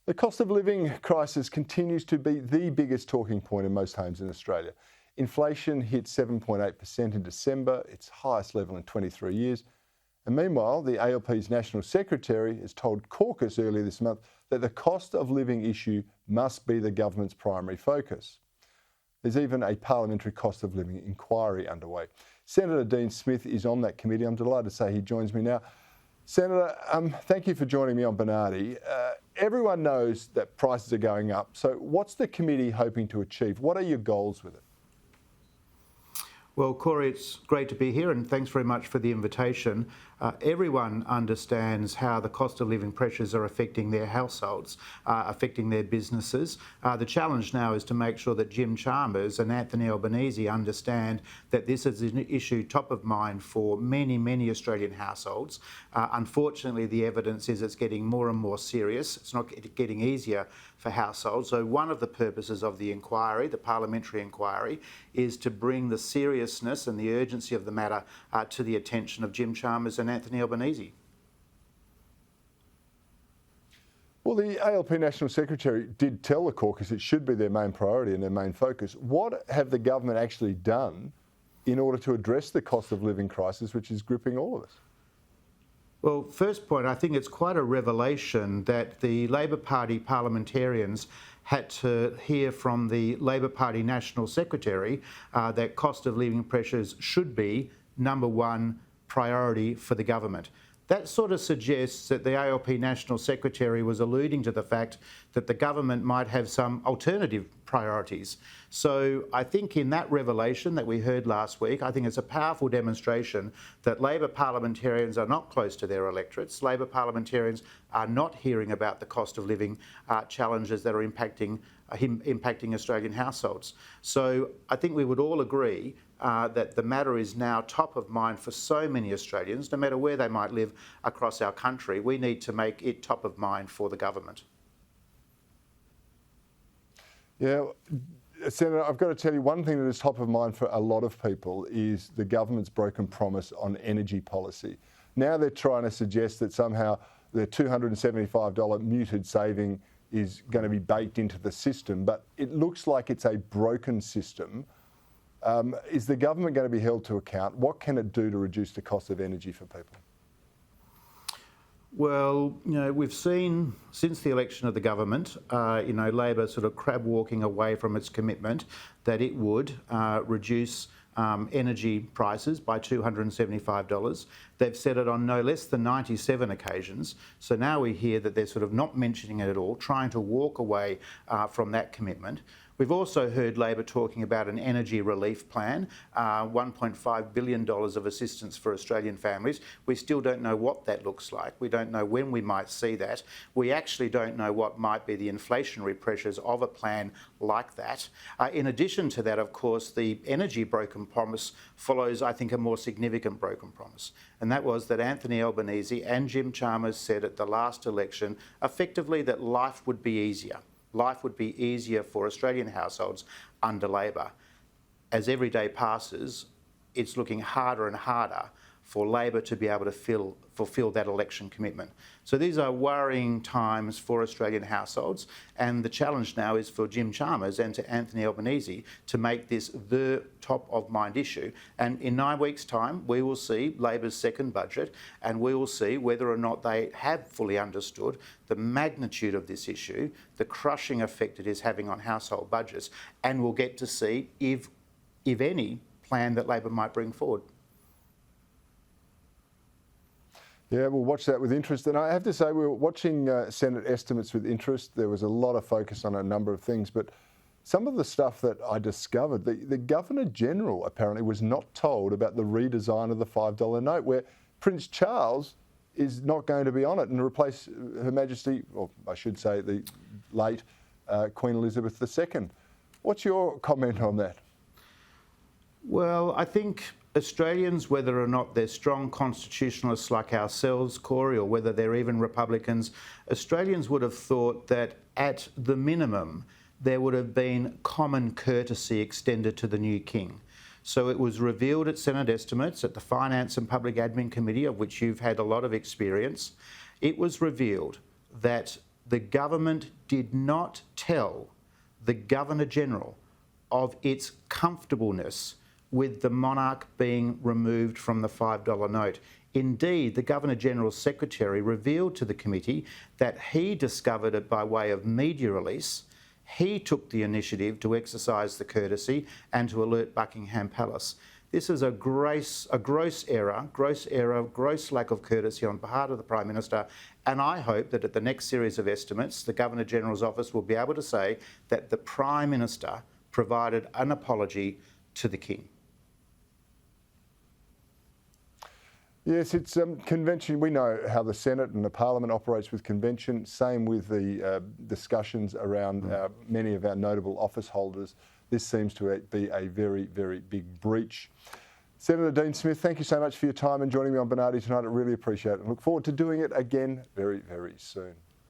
The cost of living crisis continues to be the biggest talking point in most homes in Australia. Inflation hit 7.8% in December, its highest level in 23 years. And meanwhile, the ALP's National Secretary has told Caucus earlier this month that the cost of living issue must be the government's primary focus. There's even a parliamentary cost of living inquiry underway. Senator Dean Smith is on that committee. I'm delighted to say he joins me now. Senator, thank you for joining me on Bernardi. Everyone knows that prices are going up. So what's the committee hoping to achieve? What are your goals with it? Well, Cory, it's great to be here and thanks very much for the invitation. Everyone understands how the cost of living pressures are affecting their households, affecting their businesses. The challenge now is to make sure that Jim Chalmers and Anthony Albanese understand that this is an issue top of mind for many, many Australian households. Unfortunately, the evidence is it's getting more and more serious. It's not getting easier for households. So one of the purposes of the inquiry, the parliamentary inquiry, is to bring the seriousness and the urgency of the matter to the attention of Jim Chalmers and Anthony Albanese. Well, the ALP National Secretary did tell the caucus it should be their main priority and their main focus. What have the government actually done in order to address the cost of living crisis, which is gripping all of us? Well, first point, I think it's quite a revelation that the Labor Party parliamentarians had to hear from the Labor Party National Secretary that cost of living pressures should be number one priority for the government. That sort of suggests that the ALP National Secretary was alluding to the fact that the government might have some alternative priorities. So I think in that revelation that we heard last week, I think it's a powerful demonstration that Labor parliamentarians are not close to their electorates. Labor parliamentarians are not hearing about the cost of living challenges that are impacting Australian households. So I think we would all agree that the matter is now top of mind for so many Australians, no matter where they might live across our country. We need to make it top of mind for the government. Yeah, Senator, I've got to tell you, one thing that is top of mind for a lot of people is the government's broken promise on energy policy. Now they're trying to suggest that somehow the $275 muted saving is going to be baked into the system, but it looks like it's a broken system. Is the government going to be held to account? What can it do to reduce the cost of energy for people? Well, we've seen since the election of the government, Labor sort of crab walking away from its commitment that it would reduce energy prices by $275. They've said it on no less than 97 occasions. So now we hear that they're sort of not mentioning it at all, trying to walk away from that commitment. We've also heard Labor talking about an energy relief plan, $1.5 billion of assistance for Australian families. We still don't know what that looks like. We don't know when we might see that. We actually don't know what might be the inflationary pressures of a plan like that. In addition to that, of course, the energy broken promise follows, I think, a more significant broken promise. And that was that Anthony Albanese and Jim Chalmers said at the last election, effectively, that life would be easier. Life would be easier for Australian households under Labor. As every day passes, it's looking harder and harder for Labor to be able to fulfil that election commitment. So these are worrying times for Australian households, and the challenge now is for Jim Chalmers and to Anthony Albanese to make this the top of mind issue. And in 9 weeks' time, we will see Labor's second budget, and we will see whether or not they have fully understood the magnitude of this issue, the crushing effect it is having on household budgets, and we'll get to see if any plan that Labor might bring forward. Yeah, we'll watch that with interest. And I have to say, we were watching Senate estimates with interest. There was a lot of focus on a number of things, but some of the stuff that I discovered, the Governor-General apparently was not told about the redesign of the $5 note, where Prince Charles is not going to be on it and replace Her Majesty, or I should say the late Queen Elizabeth II. What's your comment on that? Well, I think Australians, whether or not they're strong constitutionalists like ourselves, Cory, or whether they're even Republicans, Australians would have thought that at the minimum there would have been common courtesy extended to the new king. So it was revealed at Senate estimates at the Finance and Public Admin Committee, of which you've had a lot of experience. It was revealed that the government did not tell the Governor-General of its comfortableness with the monarch being removed from the $5 note. Indeed, the Governor-General's secretary revealed to the committee that he discovered it by way of media release. He took the initiative to exercise the courtesy and to alert Buckingham Palace. This is a gross error, gross lack of courtesy on behalf of the Prime Minister, and I hope that at the next series of estimates, the Governor-General's office will be able to say that the Prime Minister provided an apology to the King. Yes, it's convention. We know how the Senate and the Parliament operates with convention. Same with the discussions around many of our notable office holders. This seems to be a very, very big breach. Senator Dean Smith, thank you so much for your time and joining me on Bernardi tonight. I really appreciate it and look forward to doing it again very, very soon.